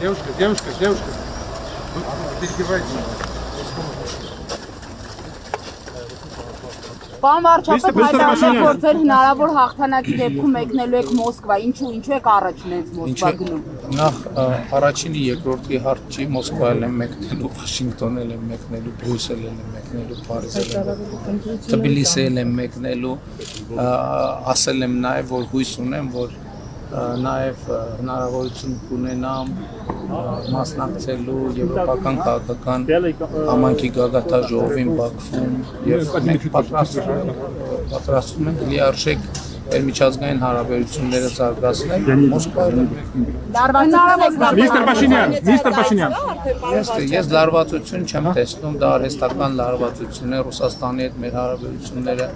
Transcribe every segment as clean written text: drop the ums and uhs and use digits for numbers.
Девушка. Перегибайте. Պարոն վարչապետ հայտարարել որ ձեր հնարավոր հաղթանակի դեպքում մեկնելու եք Մոսկվա, ինչու եք առաջին հենց Մոսկվա գնում։ Նախ առաջինի երկրորդի հարց չի Մոսկվայել եմ մեկնելու, Վաշինգտոնել եմ մեկնելու, Բրյուսել եմ մեկնելու, Փարիզ եմ, Թբիլիսիել եմ մեկնելու, ասել եմ նաև որ հույս ունեմ, որ նաև հնարավորություն կունենամ մասնակցելու եվրոպական քաղաքական համայնքի գագաթաժողովին Բաքվում եւ մենք պատրաստվում ենք լիարժեք միջազգային հարաբերությունները զարգացնել Մոսկվայում։ Միստր Փաշինյան։ Ես լարվածություն չեմ տեսնում, դա արհեստական լարվածություն է, Ռուսաստանի հետ մեր հարաբերությունները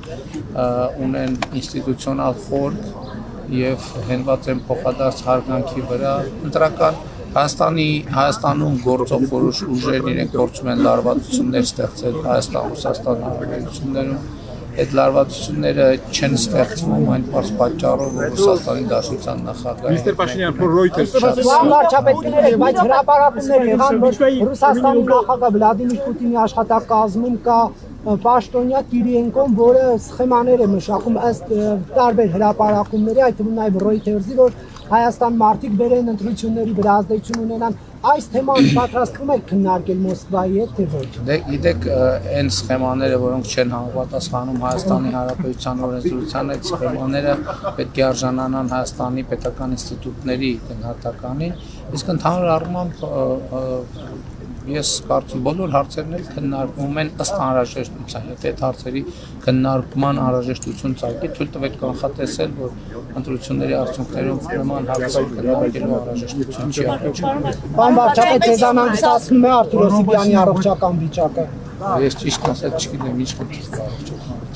ունեն ինստիտուցիոնալ խորտ եւ հենված են փոխադարձ հարգանքի վրա ընտրական Հայաստանում գործող որոշ ուժեր իրենք գործում են լարվածություններ ստեղծել Հայաստան-Ռուսաստան հարաբերություններում այդ լարվածությունները չեն ստեղծվում այն պարզ պատճառով որ Ռուսաստանի Դաշնության նախագահը Միստր Փաշինյան for Reuters։ Վարչապետները բայց հրապարակումներ եղան որ Ռուսաստանի նախագահ Վլադիմիր Պուտինի աշխատակազմում կա Պաշտոնյա Կիրիենկոն, որը սխեմաներ է մշակում ըստ տարբեր հրապարակումների, այդ թվում նաև Reuters-ի, որ Հայաստան մարդիկ բերեն ընտրությունների վրա ազդեցություն ունենան, այս թեման պատրաստվում եք քննարկել Մոսկվայի հետ, թե ոչ։ Դե գիտեք, այն սխեմաները, որոնք չեն համապատասխանում Հայաստանի Հանրապետության օրենսդրության, այդ սխեմաները պետք է արժանանան Հայաստանի պետական ինստիտուտների գնահատականին, իսկ ընդհանուր առմամբ ես կարծում բոլոր հարցերն էլ քննարկվում են ըստ անհրաժեշտության, եթե այդ հարցերի քննարկման անհրաժեշտություն ծագի, թույլ տվեք կանխատեսել, որ ընտրությունների արդյունքներում նման հարցեր քննարկելու անհրաժեշտություն չի առաջանում։ Պարոն վարչապետ, ձեզան հանգստացնում է Արտուր Օսիպյանի առողջական վիճակը։ Ես ճիշտ ասած չգիտեմ ինչ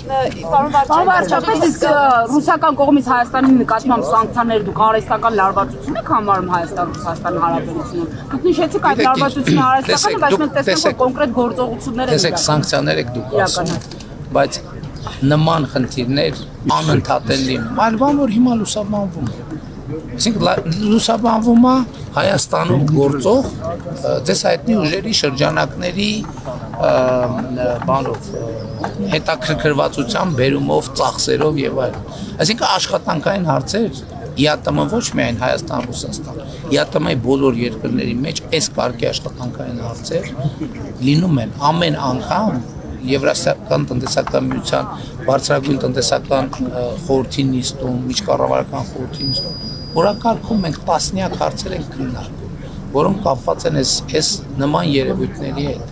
Պարոն վարչապետ, իսկ ռուսական կողմից Հայաստանի նկատմամբ սանկցիաներ դուք արհեստական լարվածություն եք համարում Հայաստան-Ռուսաստան հարաբերությունում։ Դուք նշեցիք այդ լարվածությունը արհեստական, բայց մենք տեսնում ենք կոնկրետ գործողություններ են։ Տեսեք, սանկցիաներ եք դուք ասում, բայց նման խնդիրներ անընդհատ են լինում, այլ բան որ հիմա լուսաբանվում է։ Այսինքն լուսաբանվում է Հայաստանում գործող ձեզ հայտնի ուժերի շրջանակների բանով հետաքրքրվածության բերումով, ծախսերով եւ այլն։ Այսինքն աշխատանքային հարցեր ԵԱՏՄ ոչ միայն Հայաստան-Ռուսաստան, ԵԱՏՄ-ի բոլոր երկրների մեջ այս կարգի աշխատանքային հարցեր լինում են ամեն անգամ Եվրասիական տնտեսական միության բարձրագույն տնտեսական խորհրդի նիստում, միջկառավարական խորհրդի նիստում, որակարգում մենք տասնյակ հարցեր ենք քննարկում, որոնք կապված են այս նման երևույթների հետ,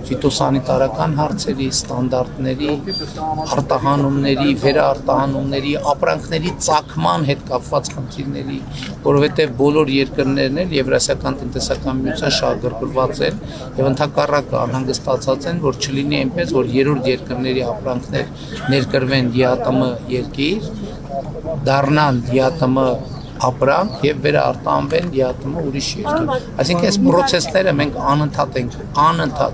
ֆիտոսանիտարական հարցերի, ստանդարտների, արտահանումների, վերարտահանումների, ապրանքների ծագման հետ կապված խնդիրների, որովհետև բոլոր երկրներն էլ Եվրասիական տնտեսական միության շահագրգռված են եւ ընդհակառակը անհանգստացած են, որ չլինի այնպես, որ երրորդ երկրների ապրանքներ ներկրվեն ԵԱՏՄ երկիր, դառնան ԵԱՏՄ ապրանք եւ վերարտահանվեն ԵԱՏՄ ուրիշ երկիր։ Այսինքն այս process-ները մենք անընդհատ ենք, անընդհատ։